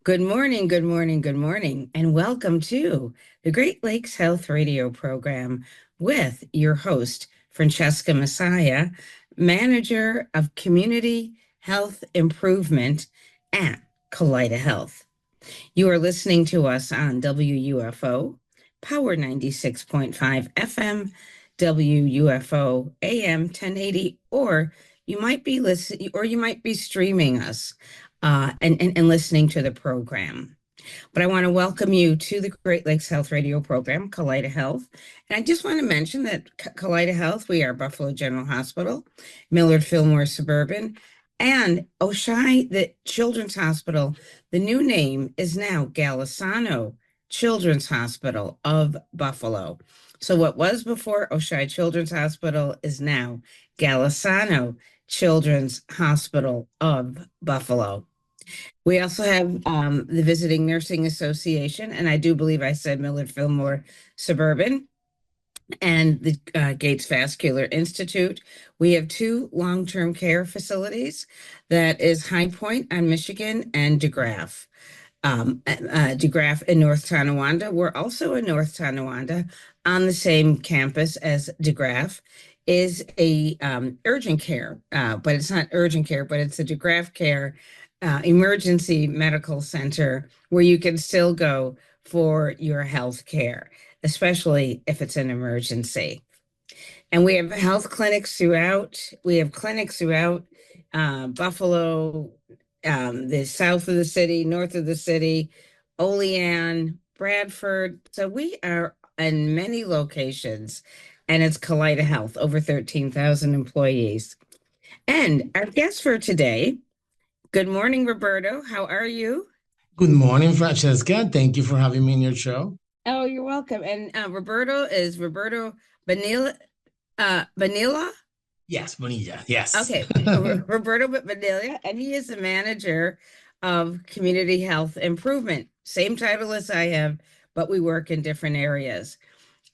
Good morning, good morning, good morning, and welcome to the Great Lakes Health Radio program with your host, Francesca Messiah, Manager of Community Health Improvement at Kaleida Health. You are listening to us on WUFO, Power 96.5 FM, WUFO AM 1080, or you might be listening, or you might be streaming us and listening to the program. But I want to welcome you to the Great Lakes Health Radio program, Kaleida Health. And I just want to mention that Kaleida Health, we are Buffalo General Hospital, Millard Fillmore Suburban, and Oshai, the Children's Hospital. The new name is now Golisano Children's Hospital of Buffalo. So what was before Oshai Children's Hospital is now Golisano Children's Hospital of Buffalo. We also have the Visiting Nursing Association, and I do believe I said Millard Fillmore Suburban, and the Gates Vascular Institute. We have two long-term care facilities. That is High Point on Michigan and DeGraff. DeGraff in North Tonawanda. We're also in North Tonawanda on the same campus as DeGraff is a urgent care, but it's not urgent care, but it's a DeGraff care emergency medical center where you can still go for your health care, especially if it's an emergency. And we have health clinics throughout. We have clinics throughout Buffalo, the south of the city, north of the city, Olean, Bradford. So we are in many locations, and it's Kaleida Health, over 13,000 employees. And our guest for today, good morning, Roberto. How are you? Good morning, Francesca. Thank you for having me in your show. Oh, you're welcome. And Roberto is Roberto Bonilla. Bonilla? Yes, Bonilla. Yes. Okay, Roberto Bonilla, and he is the manager of Community Health Improvement. Same title as I have, but we work in different areas.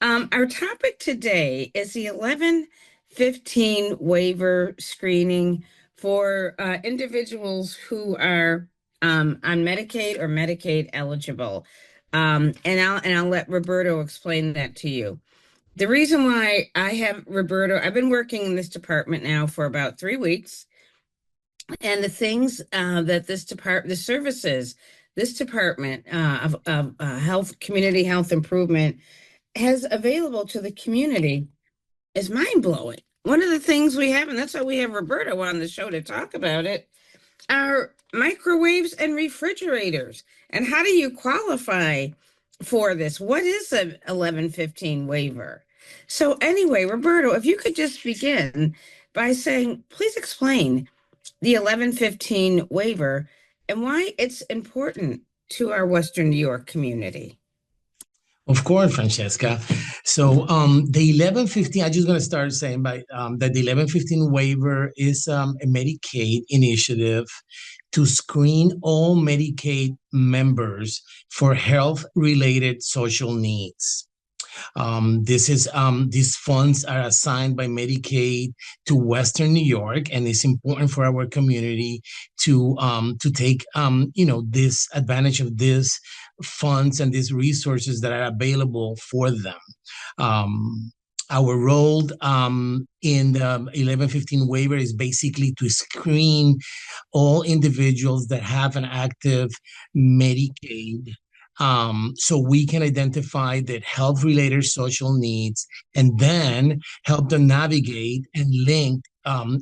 Our topic today is the 1115 waiver screening for individuals who are on Medicaid or Medicaid eligible. And I'll let Roberto explain that to you. The reason why I have Roberto, I've been working in this department now for about 3 weeks, and the things that the services, this department of health, community health improvement has available to the community is mind blowing. One of the things we have, and that's why we have Roberto on the show to talk about it, are microwaves and refrigerators. And how do you qualify for this? What is an 1115 waiver? So anyway, Roberto, if you could just begin by saying, please explain the 1115 waiver and why it's important to our Western New York community. Of course, Francesca. So the 1115, I'm just going to start saying that the 1115 waiver is a Medicaid initiative to screen all Medicaid members for health-related social needs. These funds are assigned by Medicaid to Western New York, and it's important for our community to take this advantage of this funds and these resources that are available for them. Our role in the 1115 waiver is basically to screen all individuals that have an active Medicaid, so we can identify their health-related social needs and then help them navigate and link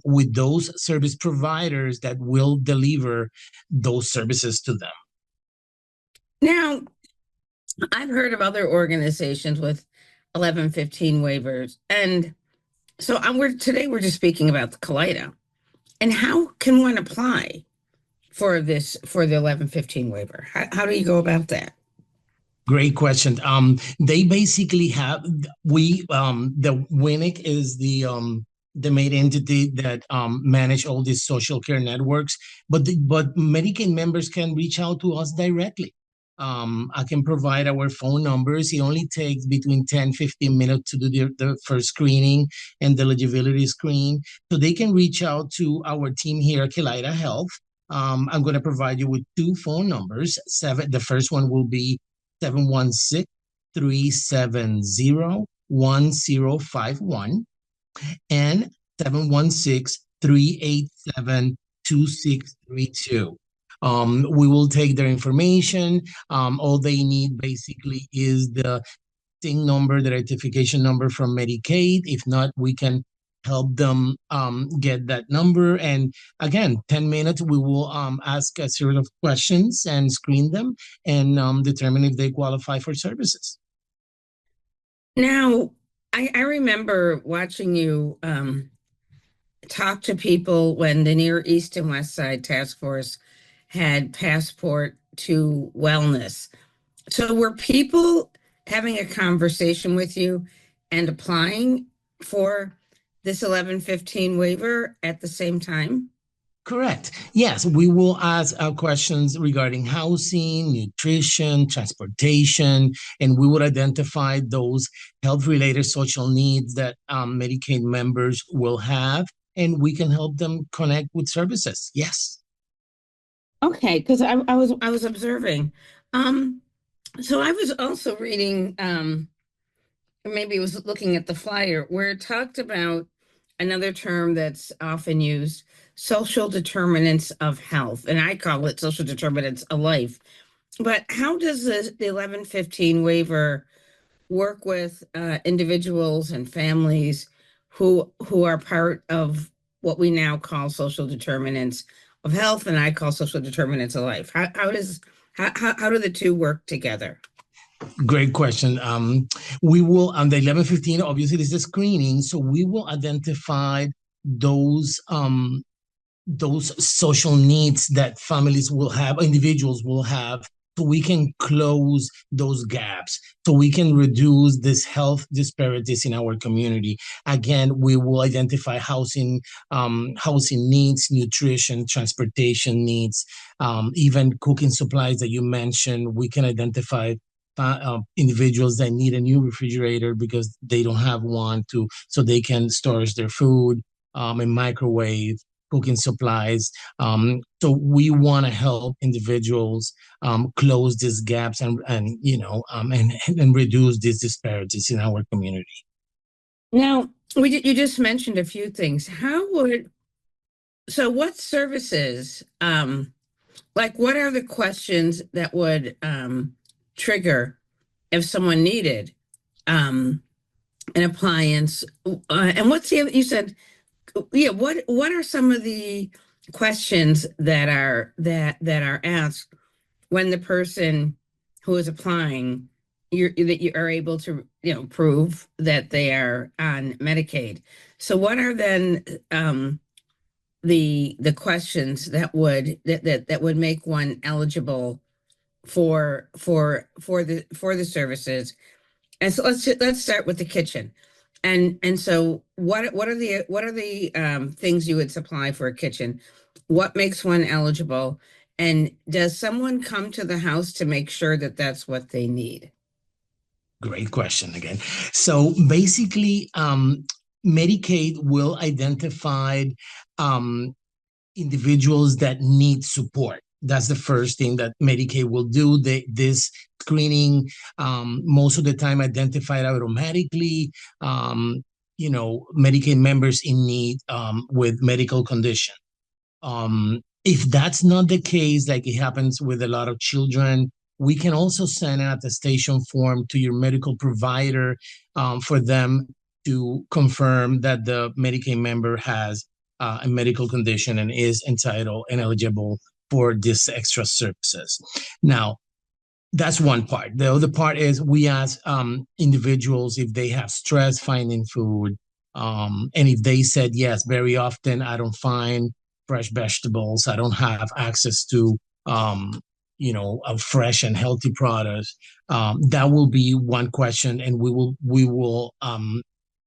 with those service providers that will deliver those services to them. Now, I've heard of other organizations with 1115 waivers, and so today we're just speaking about the Kaleida. And how can one apply for the 1115 waiver? How do you go about that? Great question. They basically have the WINIC is the main entity that manage all these social care networks, but Medicaid members can reach out to us directly. I can provide our phone numbers. It only takes between 10-15 minutes to do the first screening and the eligibility screen. So they can reach out to our team here at Kaleida Health, I'm going to provide you with two phone numbers. The first one will be 716-370-1051 and 716-387-2632. We will take their information. All they need basically is the SIN number, the identification number from Medicaid. If not, we can help them get that number. And again, 10 minutes, we will ask a series of questions and screen them and determine if they qualify for services. Now, I remember watching you talk to people when the Near East and West Side Task Force had Passport to Wellness. So were people having a conversation with you and applying for this 1115 waiver at the same time? Correct. Yes, we will ask questions regarding housing, nutrition, transportation, and we would identify those health-related social needs that Medicaid members will have, and we can help them connect with services. Yes. Okay, because I was observing. Um, so I was also reading, or maybe it was looking at the flyer where it talked about another term that's often used, social determinants of health, and I call it social determinants of life. But how does the 1115 waiver work with individuals and families who are part of what we now call social determinants of health, and I call social determinants of life? How do the two work together? Great question. We will, on the 1115, obviously, this is a screening, so we will identify those those social needs that families will have, individuals will have, so we can close those gaps, so we can reduce this health disparities in our community. Again, we will identify housing needs, nutrition, transportation needs, even cooking supplies that you mentioned. We can identify individuals that need a new refrigerator because they don't have one to, so they can storage their food, and microwave cooking supplies. So we want to help individuals close these gaps and and reduce these disparities in our community. Now, you just mentioned a few things. What services, like what are the questions that would trigger if someone needed um, an appliance? And what's the other, you said, yeah, what are some of the questions that are asked when the person who is applying, that you are able to, prove that they are on Medicaid? So what are then the questions that would make one eligible for the services? And so let's start with the kitchen. And so what are the things you would supply for a kitchen? What makes one eligible? And does someone come to the house to make sure that that's what they need? Great question again. So basically, Medicaid will identify um, individuals that need support. That's the first thing that Medicaid will do. This screening, most of the time, identified automatically. Medicaid members in need with medical condition. If that's not the case, like it happens with a lot of children, we can also send an attestation form to your medical provider for them to confirm that the Medicaid member has a medical condition and is entitled and eligible for these extra services. Now, that's one part. The other part is we ask individuals if they have stress finding food. And if they said yes, very often I don't find fresh vegetables. I don't have access to, a fresh and healthy products. That will be one question, and we will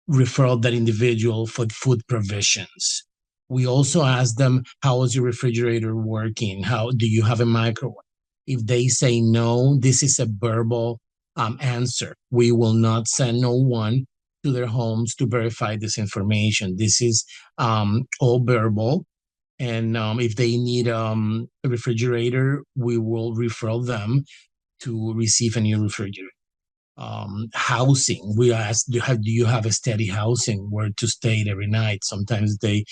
refer that individual for food provisions. We also ask them, how is your refrigerator working? How do you have a microwave? If they say no, this is a verbal answer. We will not send no one to their homes to verify this information. This is all verbal, And if they need a refrigerator, we will refer them to receive a new refrigerator. Housing, we ask, do you have a steady housing where to stay every night? Sometimes they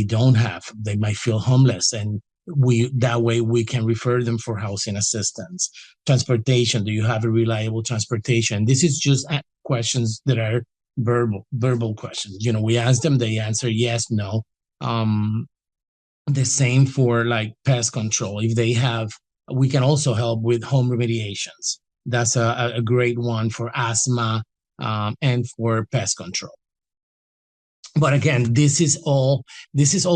don't have, they might feel homeless, and we that way we can refer them for housing assistance. Transportation, do you have a reliable transportation? This is just questions that are verbal questions. We ask them, they answer yes, no. um the same for like pest control. If they have, we can also help with home remediations. That's a great one for asthma, and for pest control. But again, this is all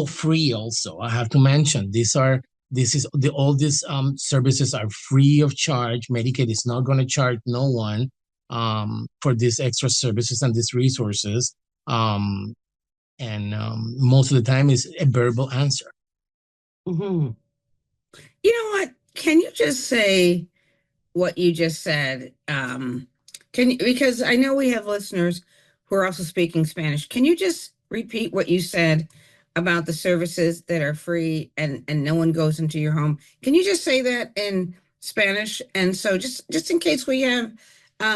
free. Also, I have to mention all these services are free of charge. Medicaid is not going to charge no one for these extra services and these resources. And most of the time is a verbal answer. Mhm. You know what? Can you just say what you just said? Can you, because I know we have listeners who are also speaking Spanish. Can you just repeat what you said about the services that are free and no one goes into your home? Can you just say that in Spanish? And so just in case we have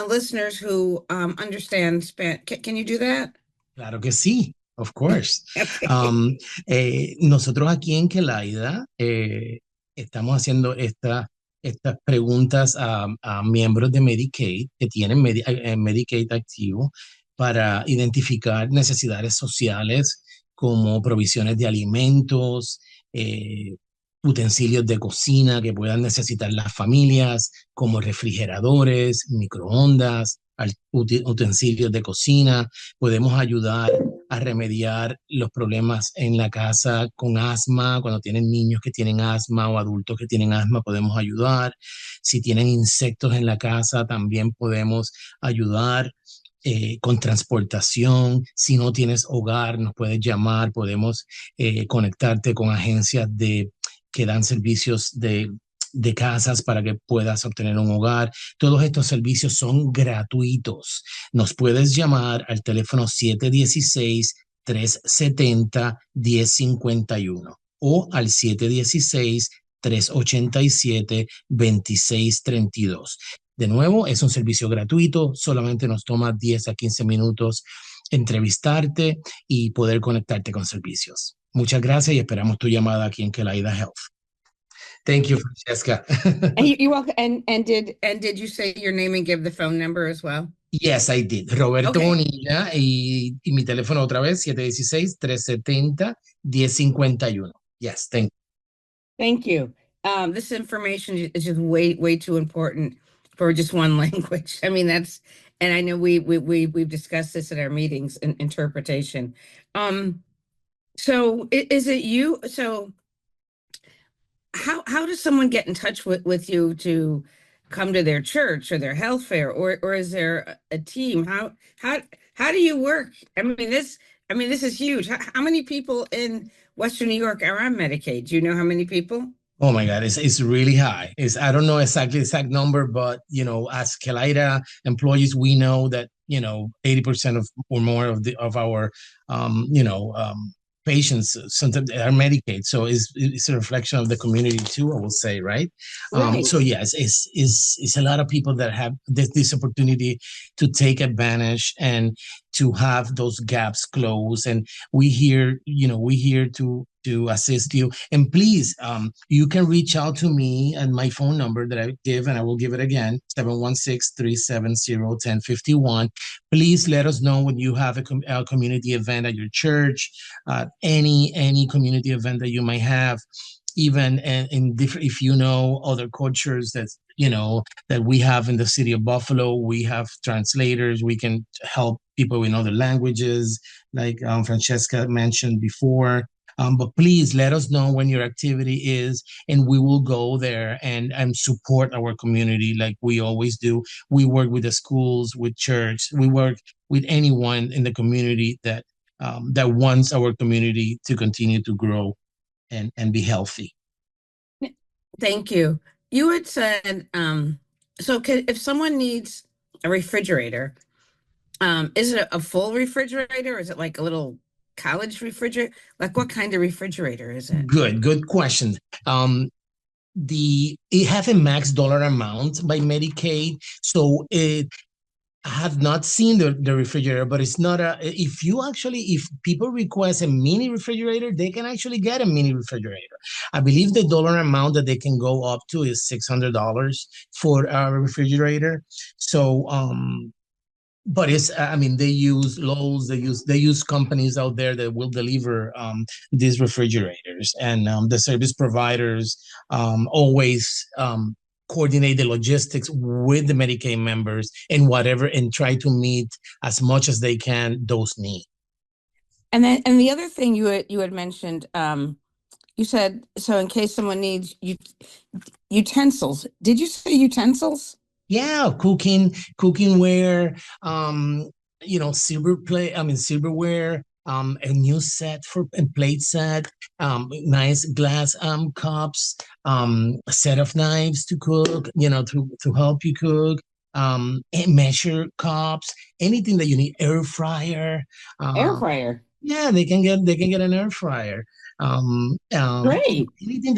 listeners who understand Spanish, can you do that? Claro que sí, of course. Okay. Um, Nosotros aquí en Kelaida estamos haciendo estas preguntas a miembros de Medicaid que tienen Medicaid activo para identificar necesidades sociales como provisiones de alimentos, utensilios de cocina que puedan necesitar las familias, como refrigeradores, microondas, utensilios de cocina. Podemos ayudar a remediar los problemas en la casa con asma. Cuando tienen niños que tienen asma o adultos que tienen asma, podemos ayudar. Si tienen insectos en la casa, también podemos ayudar. Con transportación, si no tienes hogar, nos puedes llamar, podemos conectarte con agencias que dan servicios de casas para que puedas obtener un hogar. Todos estos servicios son gratuitos. Nos puedes llamar al teléfono 716-370-1051 o al 716-387-2632. De nuevo, es un servicio gratuito, solamente nos toma 10 a 15 minutos entrevistarte y poder conectarte con servicios. Muchas gracias y esperamos tu llamada aquí en Kelaida Health. Thank you, Francesca. And you're welcome. And did you say your name and give the phone number as well? Yes, I did. Roberto Okay. Bonilla y mi teléfono otra vez, 716-370-1051. Yes, thank you. Thank you. This information is just way too important for just one language. I mean, and I know we've discussed this at our meetings in interpretation. So is it you? So how does someone get in touch with you to come to their church or their health fair, or is there a team? How do you work? I mean this is huge. How many people in Western New York are on Medicaid? Do you know how many people? Oh my God, it's really high. I don't know exactly the exact number, but as Kelaida employees, we know that 80% of or more of our patients sometimes are Medicaid. So it's a reflection of the community too, I will say, right? Right. So yes, it's a lot of people that have this opportunity to take advantage and to have those gaps closed. And we here to assist you. And please, you can reach out to me and my phone number that I give, and I will give it again, 716-370-1051. Please let us know when you have a community event at your church, any community event that you might have, even in different, if you know other cultures that we have in the city of Buffalo. We have translators. We can help people in other languages, like Francesca mentioned before. But please let us know when your activity is, and we will go there and support our community like we always do. We work with the schools, with church. We work with anyone in the community that wants our community to continue to grow and be healthy. Thank you. You had said, so if someone needs a refrigerator, is it a full refrigerator? Or is it like a little college refrigerator? Like what kind of refrigerator is it? Good question. It has a max dollar amount by Medicaid, so I have not seen the refrigerator, but it's not a. If people request a mini refrigerator, they can actually get a mini refrigerator. I believe the dollar amount that they can go up to is $600 for a refrigerator. So, but it's I mean they use Lowe's, they use companies out there that will deliver these refrigerators, and the service providers always coordinate the logistics with the Medicaid members and whatever, and try to meet as much as they can those needs. And the other thing you had mentioned, you said so in case someone needs utensils. Did you say utensils? Yeah, cookingware, silver plate, silverware, a new set for a plate set, nice glass cups, a set of knives to cook, to help you cook, and measure cups, anything that you need, air fryer. Air Uh, fryer. yeah, they can get an air fryer. Great.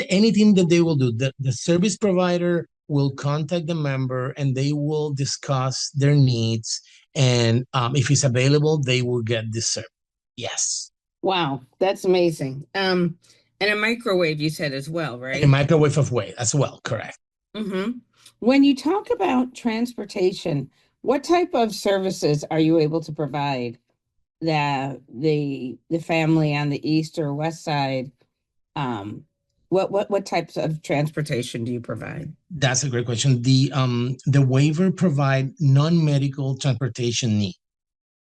Anything that they will do, the service provider will contact the member and they will discuss their needs. And if it's available, they will get this service. Yes. Wow, that's amazing. And a microwave you said as well, And a right? microwave of way as well, correct. Mm-hmm. When you talk about transportation, what type of services are you able to provide the family on the east or west side? Um, what types of transportation do you provide? That's a great question. The waiver provide non-medical transportation needs,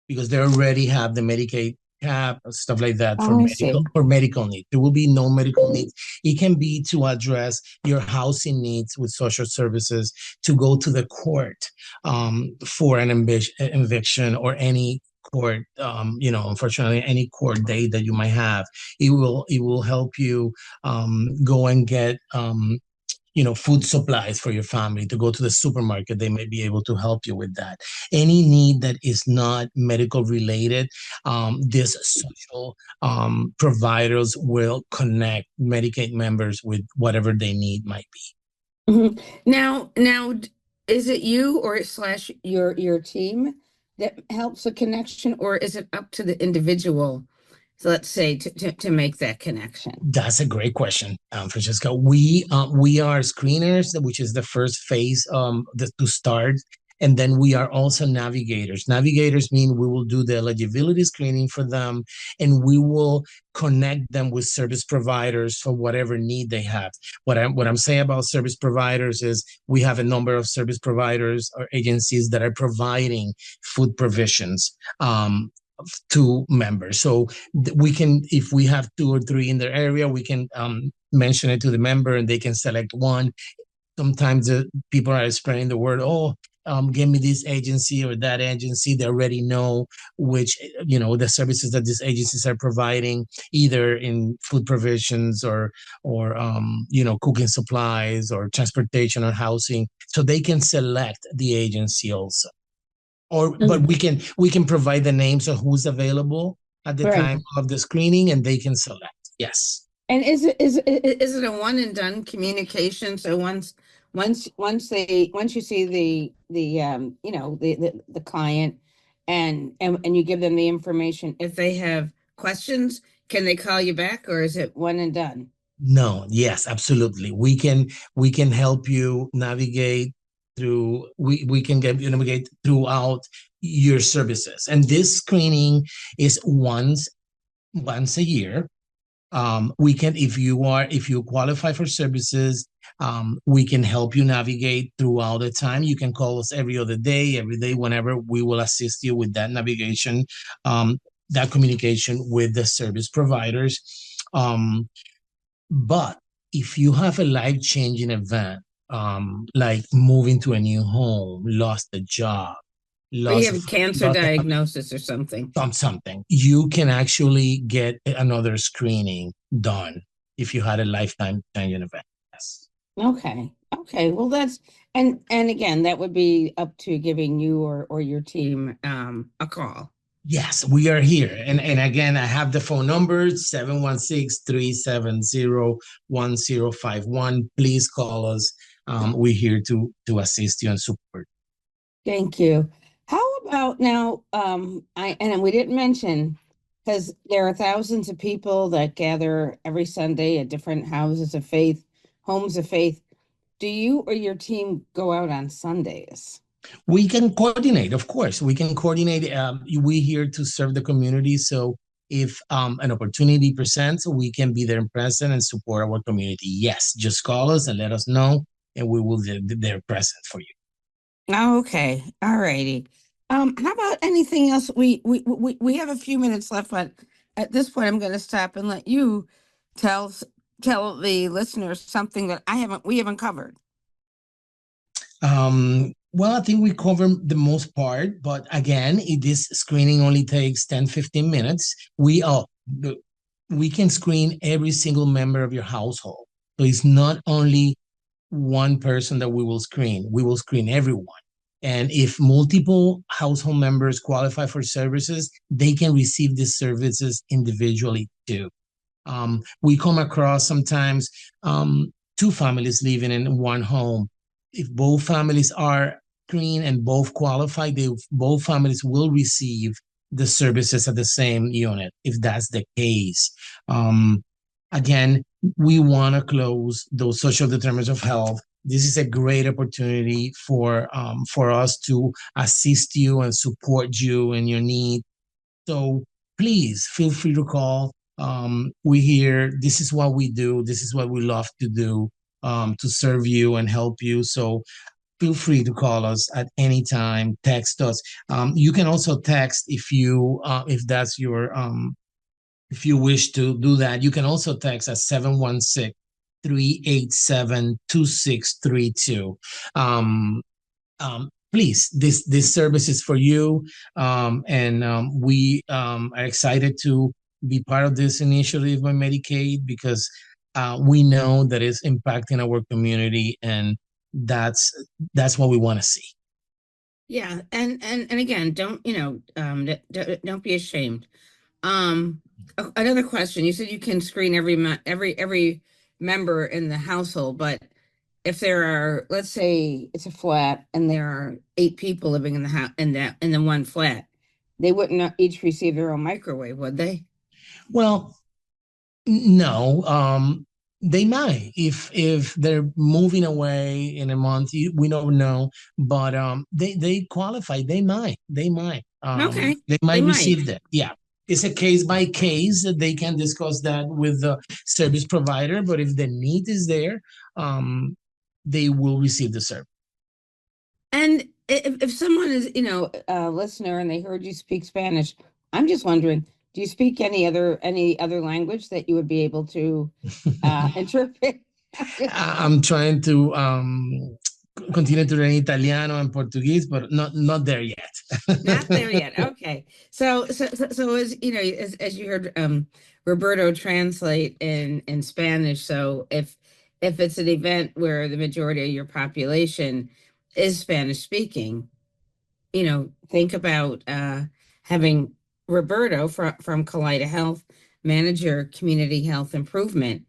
because they already have the Medicaid cap, stuff like that for Oh, I see. medical needs. There will be no medical needs. It can be to address your housing needs with social services, to go to the court for an eviction, or any court, unfortunately, any court date that you might have. It will help you go and get food supplies for your family, to go to the supermarket. They may be able to help you with that. Any need that is not medical related, these social providers will connect Medicaid members with whatever they need might be. Mhm. Now, is it you or slash your team that helps the connection, or is it up to the individual? So let's say to make that connection. That's a great question, Francesca. We are screeners, which is the first phase to start, and then we are also navigators. Navigators mean we will do the eligibility screening for them, and we will connect them with service providers for whatever need they have. What I'm saying about service providers is we have a number of service providers or agencies that are providing food provisions. To members. So we can, if we have two or three in their area, we can mention it to the member and they can select one. Sometimes people are spreading the word, oh, give me this agency or that agency. They already know which, the services that these agencies are providing, either in food provisions or cooking supplies or transportation or housing. So they can select the agency also. But Mhm. we can provide the names of who's available at the Right. time of the screening, and they can select. Yes. And is it a one and done communication? So once you see the client and you give them the information, if they have questions, can they call you back, or is it one and done? No. Yes. Absolutely. We can help you navigate through. We can get you navigate throughout your services, and this screening is once a year. We can, if you qualify for services, we can help you navigate throughout the time. You can call us every day, whenever. We will assist you with that navigation, that communication with the service providers. But if you have a life-changing event, like moving to a new home, lost a job, Or you lost have a cancer lost a diagnosis or something? something, you can actually get another screening done if you had a lifetime changing event. Yes. Okay. Okay. Well, that's and again, that would be up to giving you or your team a call. Yes, we are here. And again, I have the phone number 716-370-1051. Please call us. We're here to assist you and support. Thank you. How about now, and we didn't mention, because there are thousands of people that gather every Sunday at different houses of faith, homes of faith. Do you or your team go out on Sundays? We can coordinate, of course. We can coordinate. We're here to serve the community. So if an opportunity presents, we can be there in present and support our community. Yes, just call us and let us know, and we will be there present for you. Oh, okay. All righty. How about anything else? We have a few minutes left, but at this point, I'm going to stop and let you tell tell the listeners something that we haven't covered. Well, I think we covered the most part, but again, this screening only takes 10-15 minutes. We can screen every single member of your household. So it's not only one person that we will screen everyone. And if multiple household members qualify for services, they can receive these services individually too. We come across sometimes two families living in one home. If both families are green and both qualify, both families will receive the services at the same unit, if that's the case. Again, we want to close those social determinants of health. This is a great opportunity for us to assist you and support you in your need. So please feel free to call. We're here. This is what we do. This is what we love to do, to serve you and help you. So feel free to call us at any time. Text us. You can also text if that's your if you wish to do that. You can also text at 716-387-2632. Please, this service is for you, and we are excited to be part of this initiative by Medicaid because we know that it's impacting our community, and that's that's what we want to see. Yeah, and again, don't be ashamed. Another question. You said you can screen every member in the household, but if there are, let's say it's a flat and there are 8 people living in the house in the one flat, they wouldn't each receive their own microwave, would they? Well, no, they might if they're moving away in a month. We don't know, but they qualify. Okay, They they might might. receive that. Yeah, it's a case by case that they can discuss that with the service provider. But if the need is there, um, they will receive the service. And if someone is, a listener and they heard you speak Spanish, I'm just wondering, do you speak any other language that you would be able to interpret? I'm trying to continue to learn Italiano and Portuguese, but not there yet. Not there yet. Okay. So as you know, as you heard Roberto translate in Spanish, so if it's an event where the majority of your population is Spanish speaking, think about having Roberto from Kaleida Health manage your community health improvement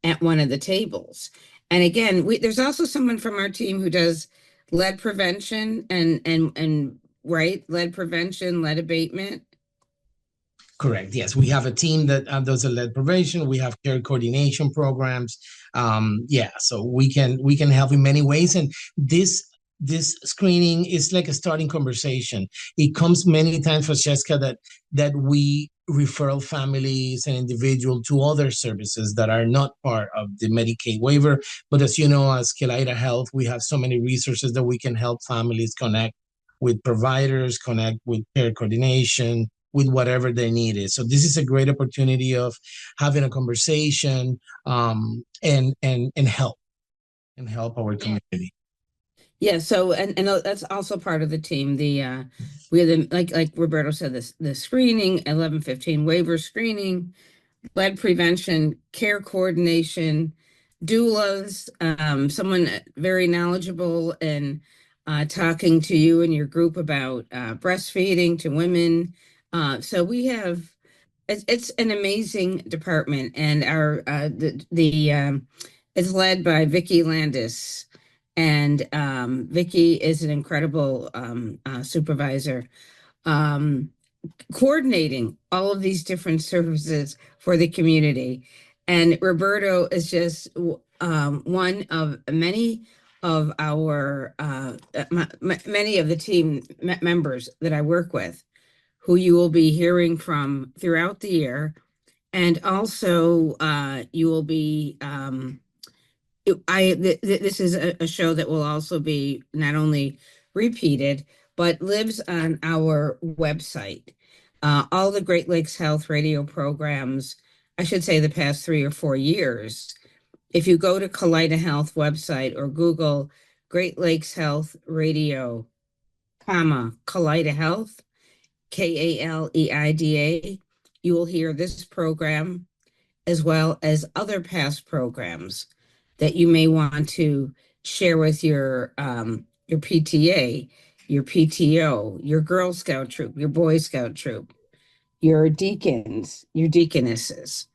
at one of the tables. And again, there's also someone from our team who does lead prevention and right, lead prevention, lead abatement. Correct. Yes, we have a team that does a lead prevention. We have care coordination programs. Yeah, so we can help in many ways. And this screening is like a starting conversation. It comes many times, Francesca, that we referral families and individual to other services that are not part of the Medicaid waiver. But as you know, as Kaleida Health, we have so many resources that we can help families connect with providers, connect with care coordination, with whatever they needed. So this is a great opportunity of having a conversation, and help our Yeah. community. Yeah, so and that's also part of the team. We have the like Roberto said, this the screening, 1115 waiver screening, lead prevention, care coordination, doulas, someone very knowledgeable and talking to you and your group about breastfeeding to women, So we have it's an amazing department, and our the it's led by Vicky Landis, and Vicky is an incredible supervisor. Um, Coordinating all of these different services for the community. And Roberto is just one of many of our many of the team members that I work with, who you will be hearing from throughout the year. And also, you will be this is a show that will also be not only repeated but lives on our website. All the Great Lakes Health radio programs, I should say the past 3 or 4 years. If you go to Kaleida Health website or Google Great Lakes Health Radio, comma Kaleida Health, Kaleida, you will hear this program as well as other past programs that you may want to share with your PTA, your PTO, your Girl Scout troop, your Boy Scout troop, your deacons, your deaconesses.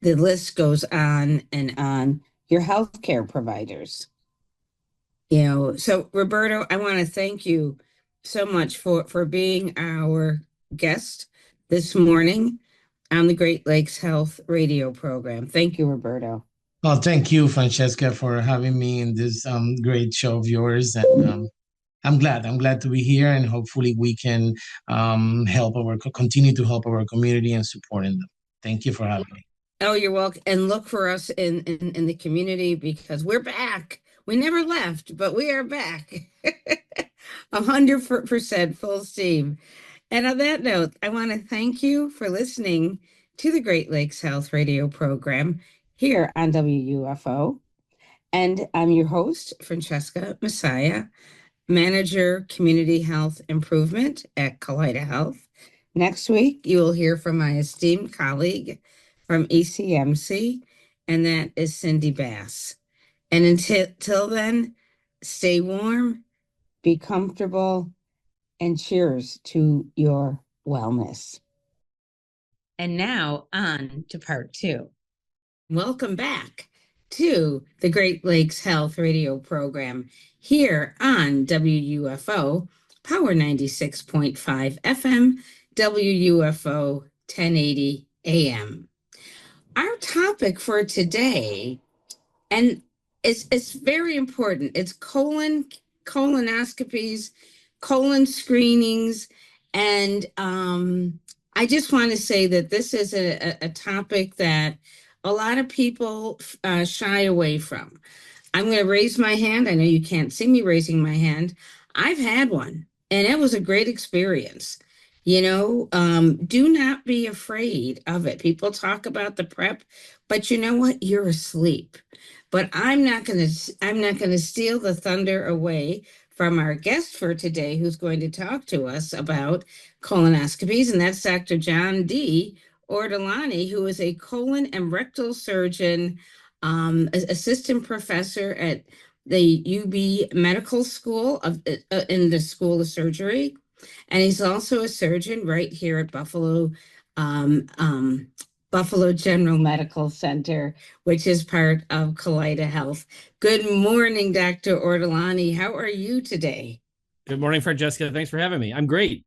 The list goes on and on. Your healthcare providers. So Roberto, I want to thank you so much for being our guest this morning on the Great Lakes Health radio program. Thank you, Roberto. Well, thank you, Francesca, for having me in this great show of yours. And I'm glad to be here, and hopefully we can continue to help our community and supporting them. Thank you for having me. Oh, you're welcome. And look for us in the community because we're back. We never left, but we are back. 100% full steam. And on that note, I want to thank you for listening to the Great Lakes Health Radio program here on WUFO. And I'm your host, Francesca Messiah, Manager Community Health Improvement at Kaleida Health. Next week, you will hear from my esteemed colleague from ECMC, and that is Cindy Bass. And until then, stay warm, be comfortable, and cheers to your wellness. And now on to part two. Welcome back to the Great Lakes Health Radio program here on WUFO, Power 96.5 FM, WUFO 1080 AM. Our topic for today, and it's very important, it's colonoscopies, colon screenings, and I just want to say that this is a topic that a lot of people shy away from. I'm going to raise my hand. I know you can't see me raising my hand. I've had one, and it was a great experience. Do not be afraid of it. People talk about the prep, but you know what? You're asleep. But I'm not going to steal the thunder away from our guest for today, who's going to talk to us about colonoscopies, and that's Dr. John D. Ortolani, who is a colon and rectal surgeon, assistant professor at the UB Medical School in the School of Surgery, and he's also a surgeon right here at um, um, Buffalo General Medical Center, which is part of Kaleida Health. Good morning, Dr. Ortolani. How are you today? Good morning, Francesca. Thanks for having me. I'm great.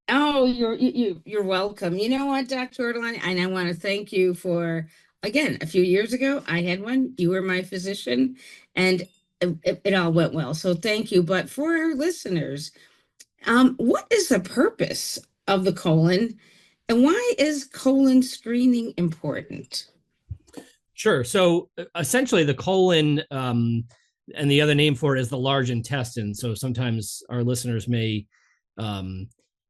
Oh, you're welcome. You know what, Dr. Ortolani, and I want to thank you for, again, a few years ago, I had one. You were my physician, and it all went well. So thank you. But for our listeners, what is the purpose of the colon, and why is colon screening important? Sure. So essentially, the colon and the other name for it is the large intestine. So sometimes our listeners may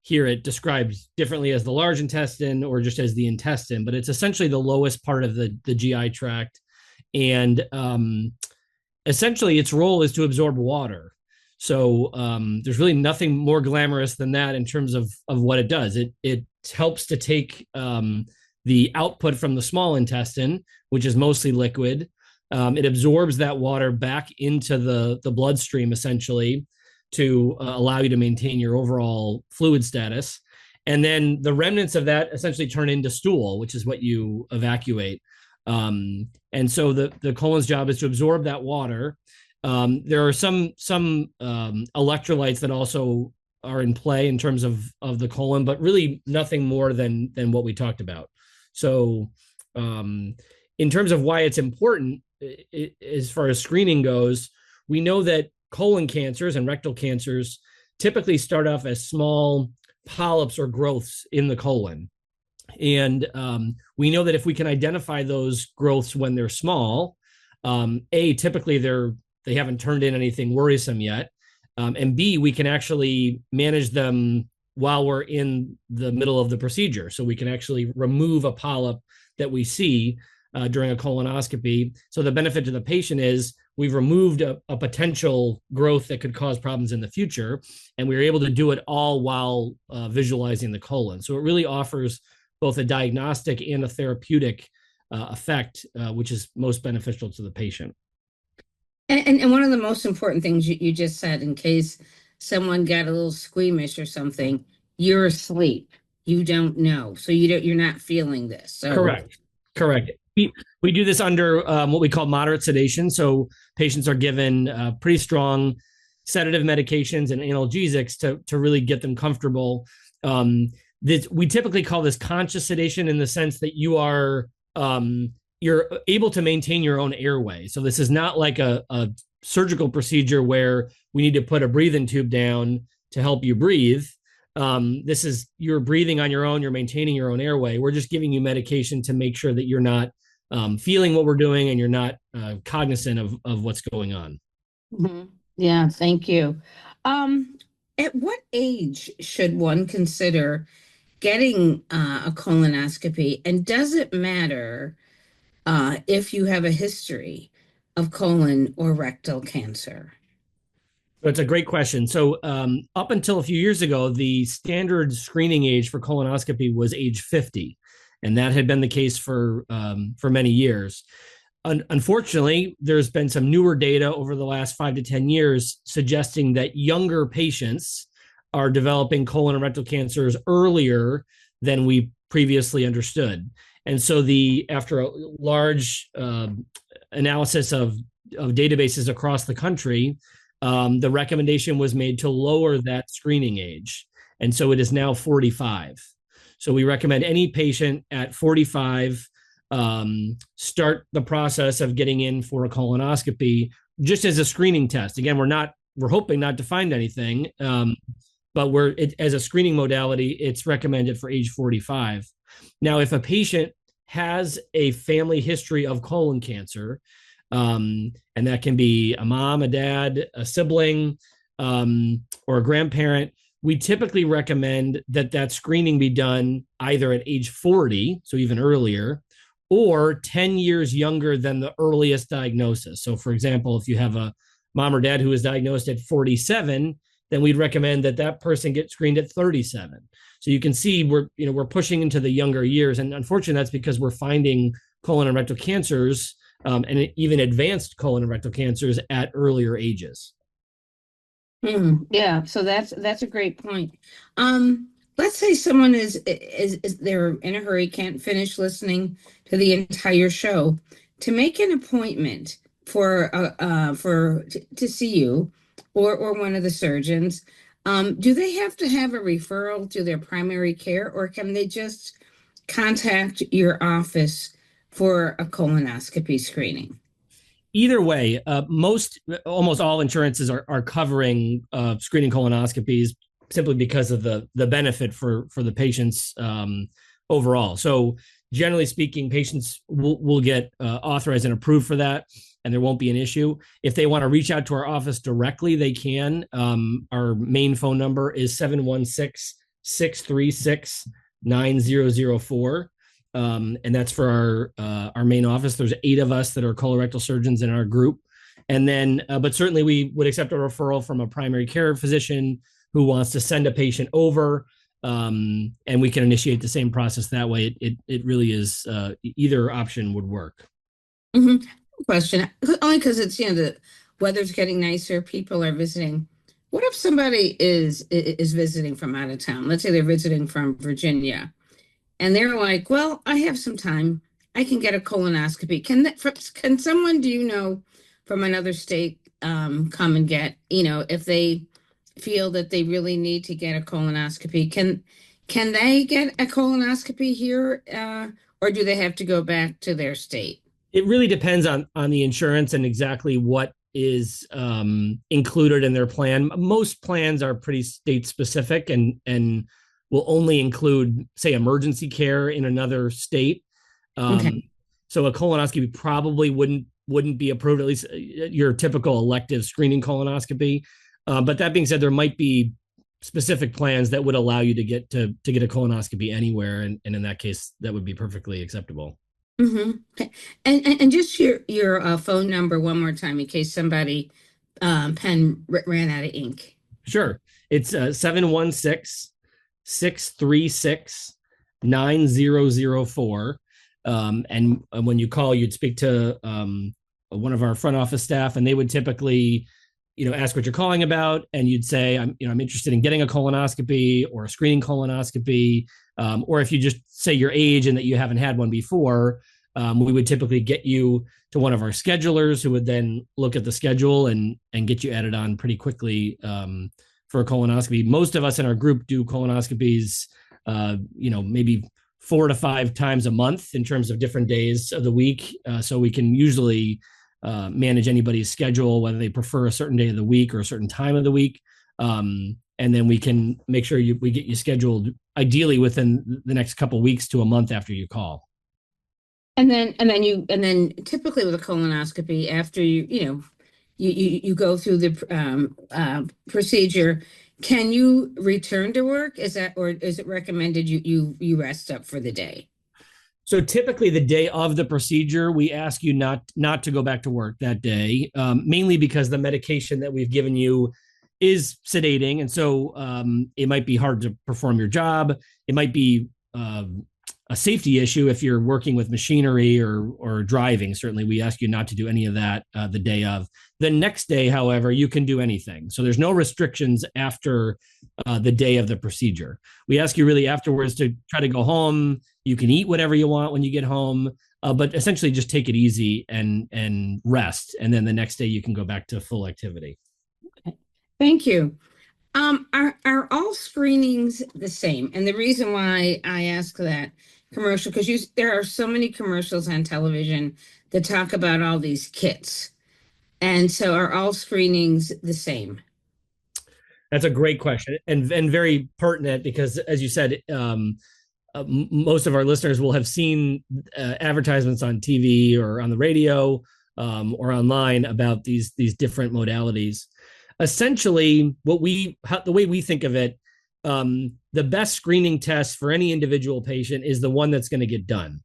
hear it described differently as the large intestine or just as the intestine, but it's essentially the lowest part of the GI tract. And essentially, its role is to absorb water. So there's really nothing more glamorous than that in terms of what it does. It helps to take the output from the small intestine, which is mostly liquid. It absorbs that water back into the bloodstream, essentially, to allow you to maintain your overall fluid status. And then the remnants of that essentially turn into stool, which is what you evacuate. And so the colon's job is to absorb that water. There are some electrolytes that also are in play in terms of the colon, but really nothing more than what we talked about. So in terms of why it's important, as far as screening goes, we know that colon cancers and rectal cancers typically start off as small polyps or growths in the colon. And we know that if we can identify those growths when they're small, typically they haven't turned in anything worrisome yet. And B, we can actually manage them while we're in the middle of the procedure. So we can actually remove a polyp that we see during a colonoscopy. So the benefit to the patient is we've removed a potential growth that could cause problems in the future, and we were able to do it all while visualizing the colon. So it really offers both a diagnostic and a therapeutic effect, which is most beneficial to the patient. And one of the most important things you just said, in case someone got a little squeamish or something, you're asleep. You don't know. So you're not feeling this. So Correct. We do this under what we call moderate sedation. So patients are given pretty strong sedative medications and analgesics to really get them comfortable. We typically call this conscious sedation in the sense that you're able to maintain your own airway. So this is not like a surgical procedure where we need to put a breathing tube down to help you breathe. This is you're breathing on your own, you're maintaining your own airway. We're just giving you medication to make sure that you're not feeling what we're doing and you're not cognizant of what's going on. Mm-hmm. Yeah, thank you. At what age should one consider getting a colonoscopy? And does it matter if you have a history of colon or rectal cancer? It's a great question. So, up until a few years ago, the standard screening age for colonoscopy was age 50, and that had been the case for many years. Unfortunately, there's been some newer data over the last 5 to 10 years suggesting that younger patients are developing colon and rectal cancers earlier than we previously understood. And so, after a large analysis of databases across the country, the recommendation was made to lower that screening age. And so it is now 45. So we recommend any patient at 45 start the process of getting in for a colonoscopy just as a screening test. Again, we're hoping not to find anything, but as a screening modality, it's recommended for age 45. Now, if a patient has a family history of colon cancer, and that can be a mom, a dad, a sibling, or a grandparent, we typically recommend that screening be done either at age 40, so even earlier, or 10 years younger than the earliest diagnosis. So, for example, if you have a mom or dad who was diagnosed at 47, then we'd recommend that person get screened at 37. So you can see we're pushing into the younger years, and unfortunately, that's because we're finding colon and rectal cancers and even advanced colon and rectal cancers at earlier ages. Yeah, so that's a great point. Let's say someone is they're in a hurry, can't finish listening to the entire show. To make an appointment to see you or one of the surgeons, do they have to have a referral to their primary care, or can they just contact your office for a colonoscopy screening? Either way, almost all insurances are covering screening colonoscopies simply because of the benefit for the patients overall. So generally speaking, patients will get authorized and approved for that, and there won't be an issue. If they want to reach out to our office directly, they can. Our main phone number is 716-636-9004. And that's for our main office. There's 8 of us that are colorectal surgeons in our group. And then, but certainly we would accept a referral from a primary care physician who wants to send a patient over, and we can initiate the same process that way. It really is, either option would work. Mm-hmm. Question, only because it's, the weather's getting nicer, people are visiting. what if somebody is visiting from out of town? Let's say they're visiting from Virginia, and they're like, "Well, I have some time. I can get a colonoscopy. Can someone, do you know, from another state come and get, if they feel that they really need to get a colonoscopy, can they get a colonoscopy here, or do they have to go back to their state?" It really depends on the insurance and exactly what is included in their plan. Most plans are pretty state specific and will only include, say, emergency care in another state. Okay. So a colonoscopy probably wouldn't be approved, at least your typical elective screening colonoscopy. But that being said, there might be specific plans that would allow you to get a colonoscopy anywhere, and in that case, that would be perfectly acceptable. Mm-hmm. Okay. And just your phone number one more time in case somebody pen ran out of ink. Sure. It's 716-636-9004. And when you call, you'd speak to one of our front office staff, and they would typically, ask what you're calling about, and you'd say, I'm interested in getting a colonoscopy or a screening colonoscopy, or if you just say your age and that you haven't had one before, we would typically get you to one of our schedulers who would then look at the schedule and get you added on pretty quickly for a colonoscopy. Most of us in our group do colonoscopies, maybe 4 to 5 times a month in terms of different days of the week. So we can usually manage anybody's schedule, whether they prefer a certain day of the week or a certain time of the week. And then we can make sure we get you scheduled ideally within the next couple of weeks to a month after you call. And then typically with a colonoscopy, after you go through the procedure, can you return to work? Or is it recommended you rest up for the day? So typically the day of the procedure, we ask you not to go back to work that day, mainly because the medication that we've given you is sedating. And so it might be hard to perform your job. It might be a safety issue if you're working with machinery or driving. Certainly, we ask you not to do any of that the day of. The next day, however, you can do anything. So there's no restrictions after the day of the procedure. We ask you really afterwards to try to go home. You can eat whatever you want when you get home, but essentially just take it easy and rest. And then the next day you can go back to full activity. Okay. Thank you. Are all screenings the same? And the reason why I ask that commercial, because there are so many commercials on television that talk about all these kits. And so are all screenings the same? That's a great question and very pertinent because, as you said, most of our listeners will have seen advertisements on TV or on the radio or online about these different modalities. Essentially, the way we think of it, the best screening test for any individual patient is the one that's going to get done.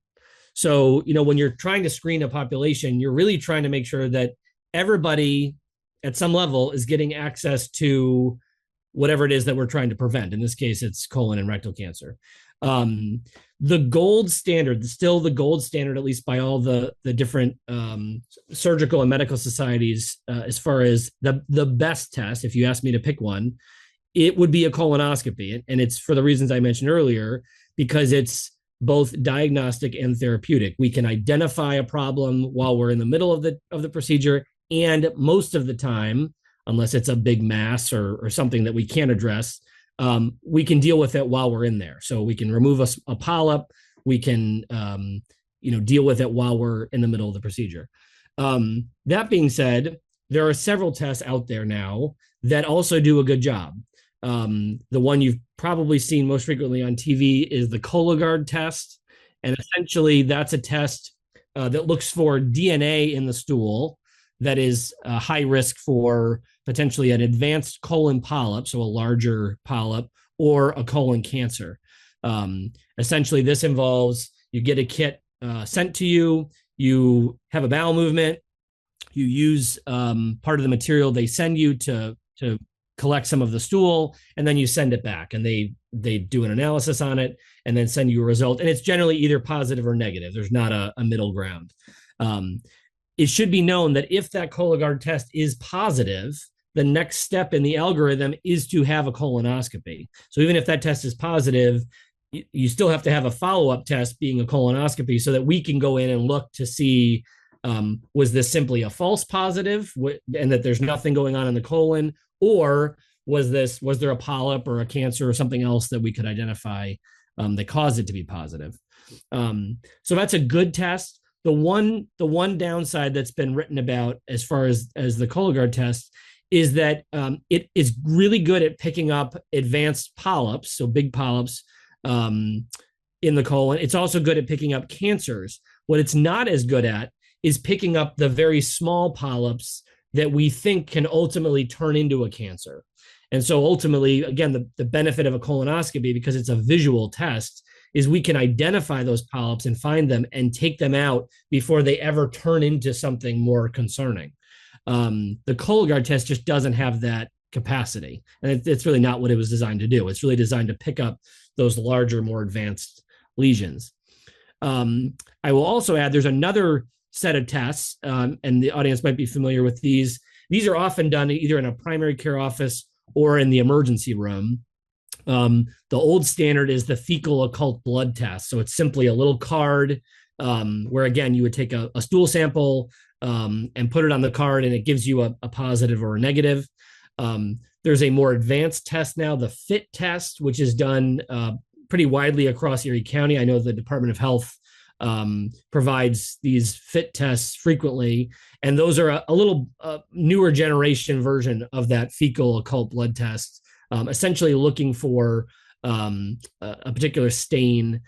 So, when you're trying to screen a population, you're really trying to make sure that everybody at some level is getting access to whatever it is that we're trying to prevent. In this case, it's colon and rectal cancer. The gold standard, still the gold standard, at least by all the different surgical and medical societies, as far as the best test, if you ask me to pick one, it would be a colonoscopy. And it's for the reasons I mentioned earlier, because it's both diagnostic and therapeutic. We can identify a problem while we're in the middle of the procedure. And most of the time, unless it's a big mass or something that we can't address, we can deal with it while we're in there. So we can remove a polyp. We can, deal with it while we're in the middle of the procedure. That being said, there are several tests out there now that also do a good job. The one you've probably seen most frequently on TV is the Cologuard test. And essentially that's a test that looks for DNA in the stool that is high risk for potentially an advanced colon polyp, so a larger polyp, or a colon cancer. Essentially, this involves you get a kit sent to you, you have a bowel movement, you use part of the material they send you to collect some of the stool, and then you send it back, and they do an analysis on it and then send you a result. And it's generally either positive or negative. There's not a middle ground. It should be known that if that Cologuard test is positive, the next step in the algorithm is to have a colonoscopy. So even if that test is positive, you still have to have a follow-up test being a colonoscopy so that we can go in and look to see, was this simply a false positive and that there's nothing going on in the colon, or was there a polyp or a cancer or something else that we could identify that caused it to be positive. So that's a good test. The one downside that's been written about as far as the Cologuard test is that it is really good at picking up advanced polyps, so big polyps in the colon. It's also good at picking up cancers. What it's not as good at is picking up the very small polyps that we think can ultimately turn into a cancer. And so ultimately, again, the benefit of a colonoscopy, because it's a visual test, is we can identify those polyps and find them and take them out before they ever turn into something more concerning. The Cologuard test just doesn't have that capacity. And it's really not what it was designed to do. It's really designed to pick up those larger, more advanced lesions. I will also add there's another set of tests, and the audience might be familiar with these. These are often done either in a primary care office or in the emergency room. The old standard is the fecal occult blood test. So it's simply a little card where, again, you would take a stool sample and put it on the card, and it gives you a positive or a negative. There's a more advanced test now, the FIT test, which is done pretty widely across Erie County. I know the Department of Health provides these FIT tests frequently, and those are a little newer generation version of that fecal occult blood test, essentially looking for a particular stain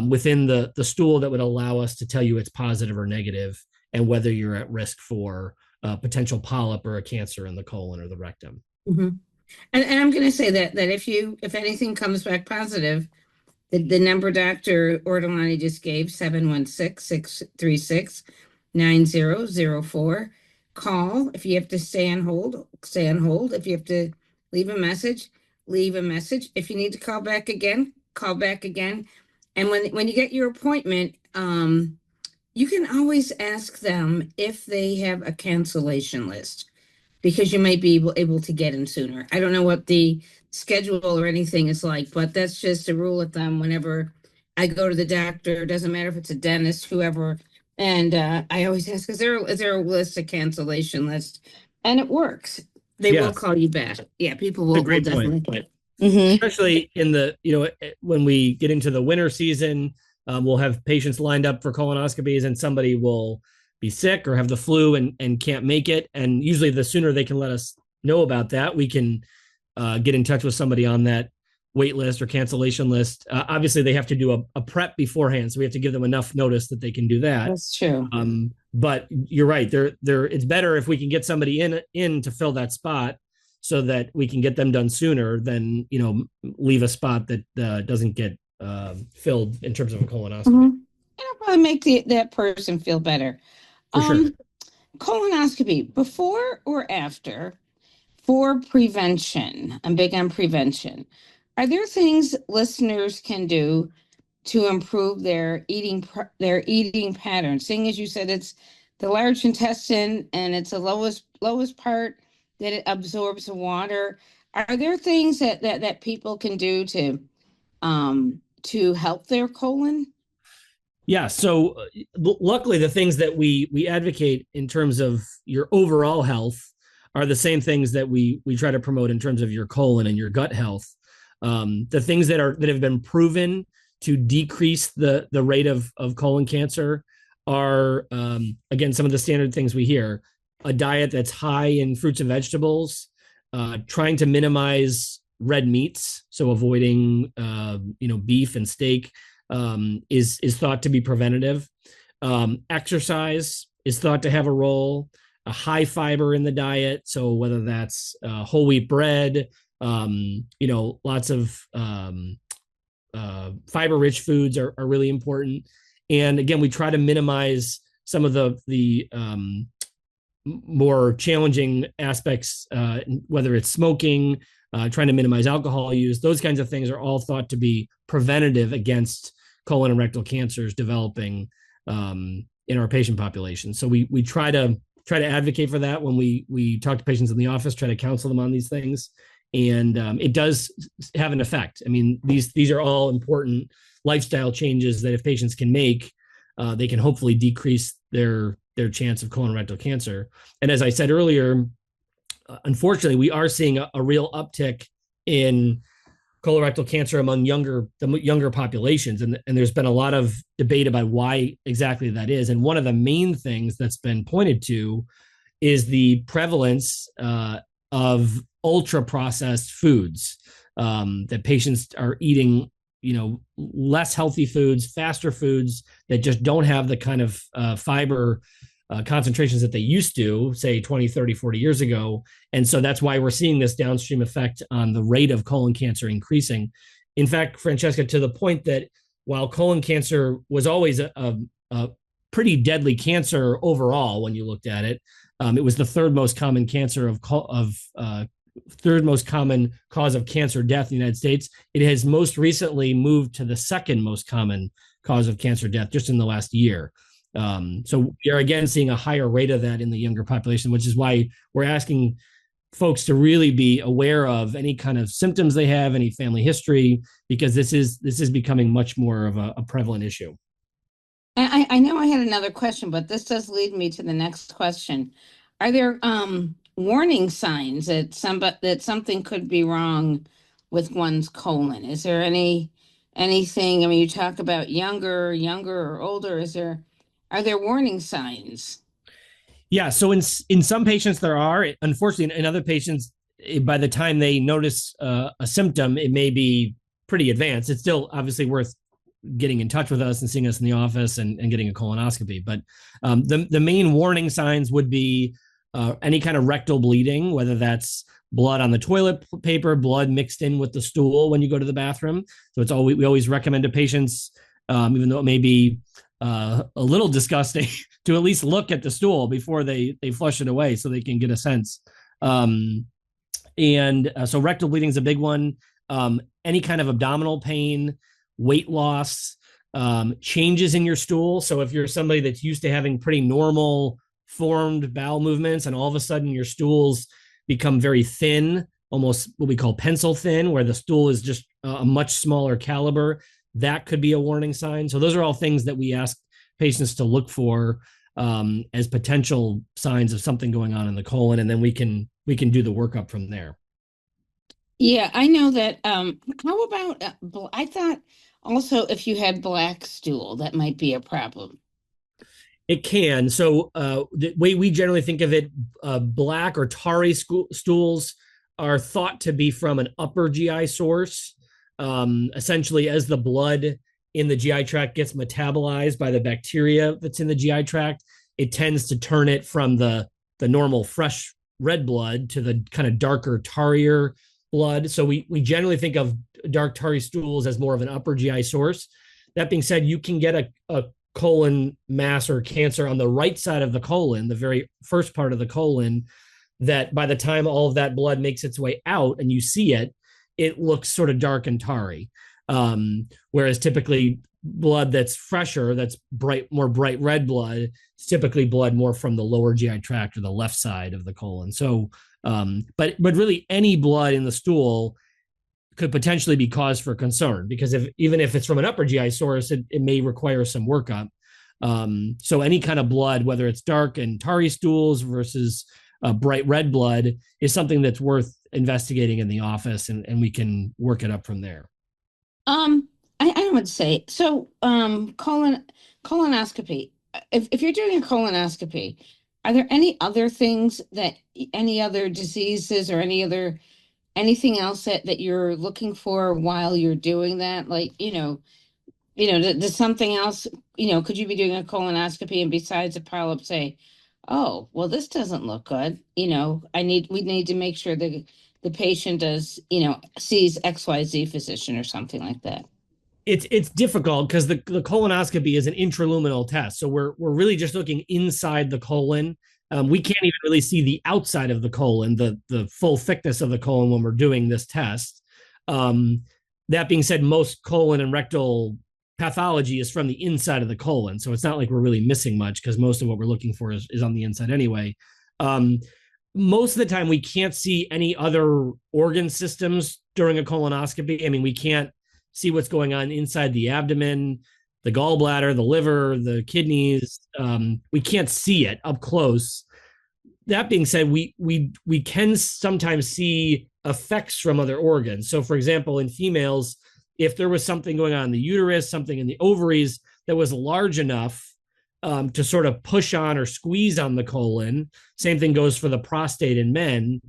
within the stool that would allow us to tell you it's positive or negative, and whether you're at risk for a potential polyp or a cancer in the colon or the rectum. Mm-hmm. And I'm going to say that if anything comes back positive, the number Dr. Ortolani just gave, 716-636-9004. Call. If you have to stay on hold, stay on hold. If you have to leave a message, leave a message. If you need to call back again, call back again. And when you get your appointment, you can always ask them if they have a cancellation list, because you might be able to get in sooner. I don't know what the schedule or anything is like, but that's just a rule of thumb whenever I go to the doctor. It doesn't matter if it's a dentist, whoever. And I always ask, is there a list, a cancellation list? And it works. They will call you back. Yeah, people will definitely. Mm-hmm. Especially in when we get into the winter season, we'll have patients lined up for colonoscopies, and somebody will be sick or have the flu and can't make it. And usually the sooner they can let us know about that, we can get in touch with somebody on that wait list or cancellation list. Obviously, they have to do a prep beforehand, so we have to give them enough notice that they can do that. That's true. But you're right. It's better if we can get somebody in to fill that spot, so that we can get them done sooner than leave a spot that doesn't get filled in terms of a colonoscopy. Mm-hmm. It'll probably make that person feel better. For sure. Colonoscopy, before or after, for prevention. I'm big on prevention. Are there things listeners can do to improve their eating pattern? Seeing as you said it's the large intestine and it's the lowest part that it absorbs the water. Are there things that people can do to help their colon? Yeah. So luckily, the things that we advocate in terms of your overall health are the same things that we try to promote in terms of your colon and your gut health. The things that have been proven to decrease the rate of colon cancer are, again, some of the standard things we hear: a diet that's high in fruits and vegetables, trying to minimize red meats, so avoiding beef and steak is thought to be preventative. Exercise is thought to have a role. A high fiber in the diet, so whether that's whole wheat bread, lots of fiber-rich foods are really important. And again, we try to minimize some of the more challenging aspects, whether it's smoking, trying to minimize alcohol use. Those kinds of things are all thought to be preventative against colon and rectal cancers developing in our patient population. So we try to try to advocate for that when we talk to patients in the office, try to counsel them on these things. And it does have an effect. I mean, these are all important lifestyle changes that if patients can make, they can hopefully decrease their chance of colorectal cancer. And as I said earlier, unfortunately, we are seeing a real uptick in colorectal cancer among the younger populations. And there's been a lot of debate about why exactly that is. And one of the main things that's been pointed to is the prevalence of ultra processed foods, that patients are eating, less healthy foods, faster foods that just don't have the kind of fiber concentrations that they used to, say 20, 30, 40 years ago. And so that's why we're seeing this downstream effect on the rate of colon cancer increasing. In fact, Francesca, to the point that while colon cancer was always a pretty deadly cancer overall, when you looked at it, it was the third most common third most common cause of cancer death in the United States. It has most recently moved to the second most common cause of cancer death just in the last year. So we are again seeing a higher rate of that in the younger population, which is why we're asking folks to really be aware of any kind of symptoms they have, any family history, because this is becoming much more of a prevalent issue. I know I had another question, but this does lead me to the next question. Are there warning signs that something could be wrong with one's colon? Is there anything? I mean, you talk about younger or older. Are there warning signs? Yeah. So in some patients there are. Unfortunately, in other patients, by the time they notice a symptom, it may be pretty advanced. It's still obviously worth getting in touch with us and seeing us in the office and getting a colonoscopy. But the main warning signs would be any kind of rectal bleeding, whether that's blood on the toilet paper, blood mixed in with the stool when you go to the bathroom. So we always recommend to patients, even though it may be a little disgusting, to at least look at the stool before they flush it away so they can get a sense. So rectal bleeding is a big one. Any kind of abdominal pain, weight loss, changes in your stool. So if you're somebody that's used to having pretty normal formed bowel movements and all of a sudden your stools become very thin, almost what we call pencil thin, where the stool is just a much smaller caliber, that could be a warning sign. So those are all things that we ask patients to look for as potential signs of something going on in the colon, and then we can do the workup from there. Yeah, I know that. How about I thought also if you had black stool, that might be a problem. It can. So the way we generally think of it, black or tarry stools are thought to be from an upper GI source. Essentially, as the blood in the GI tract gets metabolized by the bacteria that's in the GI tract, it tends to turn it from the normal fresh red blood to the kind of darker, tarrier blood. So we generally think of dark tarry stools as more of an upper GI source. That being said, you can get a colon mass or cancer on the right side of the colon, the very first part of the colon, that by the time all of that blood makes its way out and you see it, it looks sort of dark and tarry. Whereas typically blood that's fresher, that's more bright red blood, is typically blood more from the lower GI tract or the left side of the colon. So, but really any blood in the stool could potentially be cause for concern, because even if it's from an upper GI source, it may require some workup. So any kind of blood, whether it's dark and tarry stools versus bright red blood, is something that's worth investigating in the office, and we can work it up from there. I would say so. Colonoscopy. If you're doing a colonoscopy, are there any other any other diseases or anything else that you're looking for while you're doing that? Like, does something else, could you be doing a colonoscopy and besides a polyp say, oh, well, this doesn't look good. We need to make sure that the patient sees XYZ physician or something like that. It's difficult because the colonoscopy is an intraluminal test. So we're really just looking inside the colon. We can't even really see the outside of the colon, the full thickness of the colon when we're doing this test. That being said, most colon and rectal pathology is from the inside of the colon. So it's not like we're really missing much because most of what we're looking for is on the inside anyway. Um, Most of the time, we can't see any other organ systems during a colonoscopy. I mean, we can't see what's going on inside the abdomen, the gallbladder, the liver, the kidneys. We can't see it up close. That being said, we can sometimes see effects from other organs. So, for example, in females, if there was something going on in the uterus, something in the ovaries that was large enough to sort of push on or squeeze on the colon, same thing goes for the prostate in men.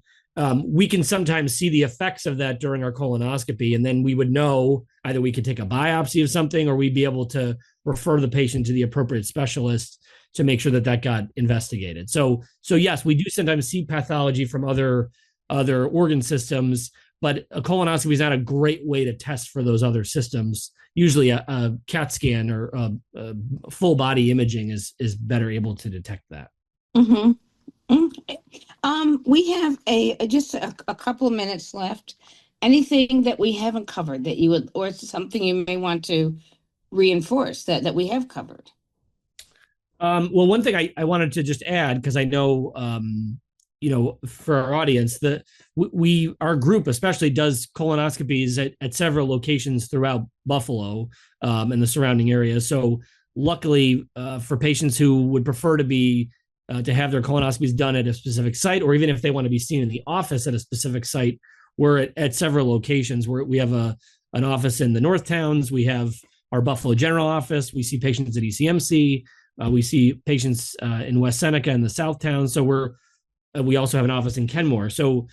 We can sometimes see the effects of that during our colonoscopy, and then we would know either we could take a biopsy of something or we'd be able to refer the patient to the appropriate specialist to make sure that that got investigated. So yes, we do sometimes see pathology from other organ systems, but a colonoscopy is not a great way to test for those other systems. Usually a CAT scan or a full body imaging is better able to detect that. Mm-hmm. Okay. We have just a couple of minutes left. Anything that we haven't covered that you would, or something you may want to reinforce that we have covered? Well, one thing I wanted to just add, because I know, for our audience, that our group especially does colonoscopies at several locations throughout Buffalo and the surrounding area. So luckily for patients who would prefer to have their colonoscopies done at a specific site, or even if they want to be seen in the office at a specific site, we're at several locations. Where we have an office in the North Towns. We have our Buffalo General office. We see patients at ECMC. We see patients in West Seneca and the South Towns. So we also have an office in Kenmore. So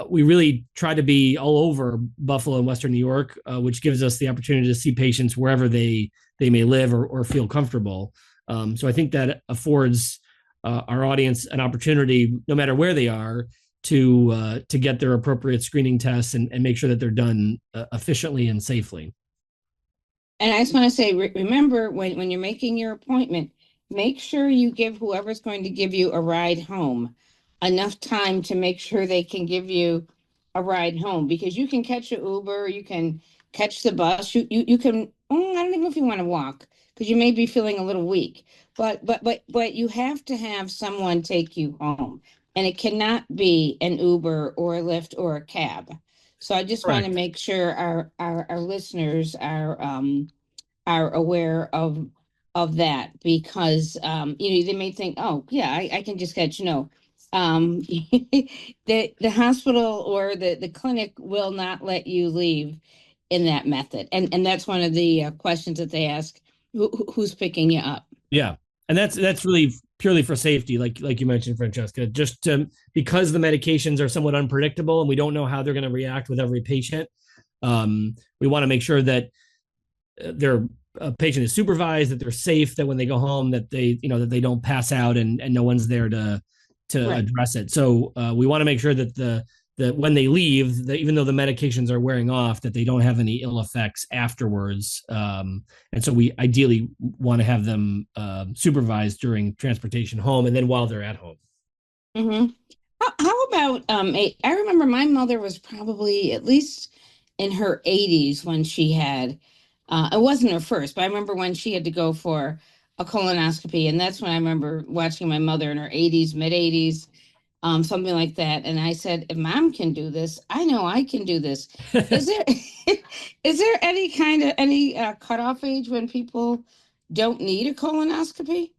we really try to be all over Buffalo and Western New York, which gives us the opportunity to see patients wherever they may live or feel comfortable. So I think that affords our audience an opportunity, no matter where they are, to get their appropriate screening tests and make sure that they're done efficiently and safely. And I just want to say, remember when you're making your appointment, make sure you give whoever's going to give you a ride home enough time to make sure they can give you a ride home, because you can catch an Uber, you can catch the bus, you can, I don't even know if you want to walk because you may be feeling a little weak, but you have to have someone take you home, and it cannot be an Uber or a Lyft or a cab. So I just want to make sure our listeners are aware of that, because they may think, oh yeah, I can just catch, the hospital or the clinic will not let you leave in that method, and that's one of the questions that they ask: who's picking you up? Yeah, and that's really purely for safety, like you mentioned, Francesca. Just because the medications are somewhat unpredictable and we don't know how they're going to react with every patient, we want to make sure that their patient is supervised, that they're safe, that when they go home, that they don't pass out and no one's there to right. address it. So we want to make sure that when they leave, that even though the medications are wearing off, that they don't have any ill effects afterwards. And so we ideally want to have them supervised during transportation home and then while they're at home. Mm-hmm. How about I remember my mother was probably at least in her 80s when she had, it wasn't her first, but I remember when she had to go for a colonoscopy. And that's when I remember watching my mother in her 80s, mid 80s, something like that. And I said, if mom can do this, I know I can do this. Is there any cutoff age when people don't need a colonoscopy?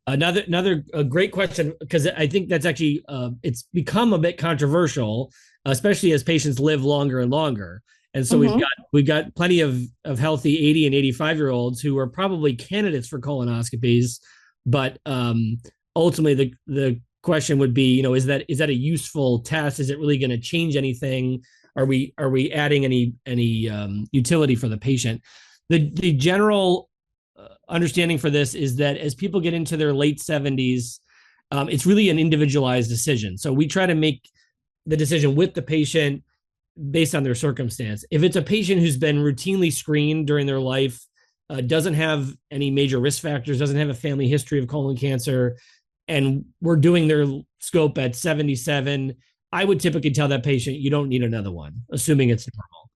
Another great question, because I think that's actually it's become a bit controversial, especially as patients live longer and longer. And so Mm-hmm. we've got plenty of healthy 80 and 85-year-olds who are probably candidates for colonoscopies, but ultimately the question would be, is that a useful test? Is it really going to change anything? Are we adding any utility for the patient? The general understanding for this is that as people get into their late 70s, it's really an individualized decision. So we try to make the decision with the patient based on their circumstance. If it's a patient who's been routinely screened during their life, doesn't have any major risk factors, doesn't have a family history of colon cancer, and we're doing their scope at 77, I would typically tell that patient, you don't need another one, assuming it's normal.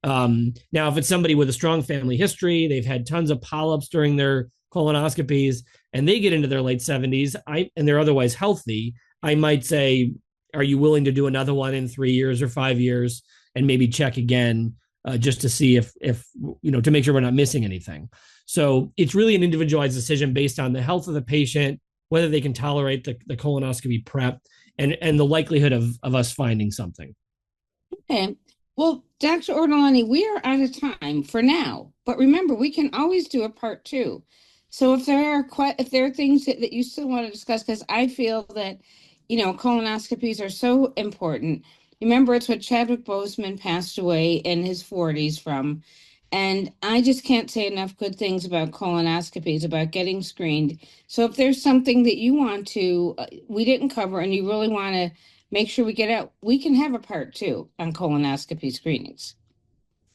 Now, if it's somebody with a strong family history, they've had tons of polyps during their colonoscopies, and they get into their late 70s, and they're otherwise healthy, I might say, are you willing to do another one in 3 years or 5 years, and maybe check again, just to see if to make sure we're not missing anything. So it's really an individualized decision based on the health of the patient, whether they can tolerate the colonoscopy prep, and the likelihood of us finding something. Okay. Well, Dr. Ortolani, we are out of time for now, but remember, we can always do a part two. So if there are things that you still want to discuss, because I feel that, colonoscopies are so important. Remember, it's what Chadwick Boseman passed away in his 40s from. And I just can't say enough good things about colonoscopies, about getting screened. So if there's something that you want to, we didn't cover, and you really want to make sure we get out, we can have a part two on colonoscopy screenings.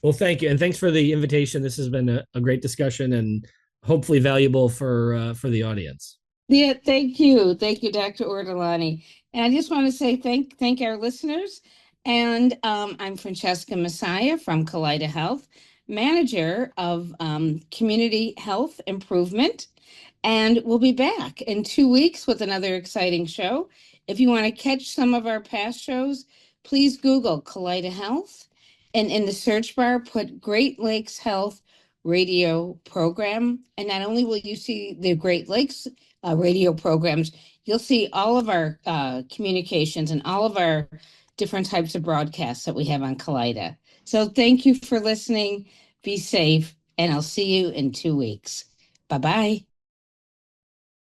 Well, thank you, and thanks for the invitation. This has been a great discussion and hopefully valuable for the audience. Yeah, thank you, Dr. Ortolani. And I just want to say thank our listeners. And I'm Francesca Messiah from Kaleida Health, manager of community health improvement. And we'll be back in 2 weeks with another exciting show. If you want to catch some of our past shows, please Google Kaleida Health, and in the search bar, put Great Lakes Health radio program. And not only will you see the Great Lakes radio programs, you'll see all of our communications and all of our different types of broadcasts that we have on Kaleida. So thank you for listening. Be safe, and I'll see you in 2 weeks. Bye-bye.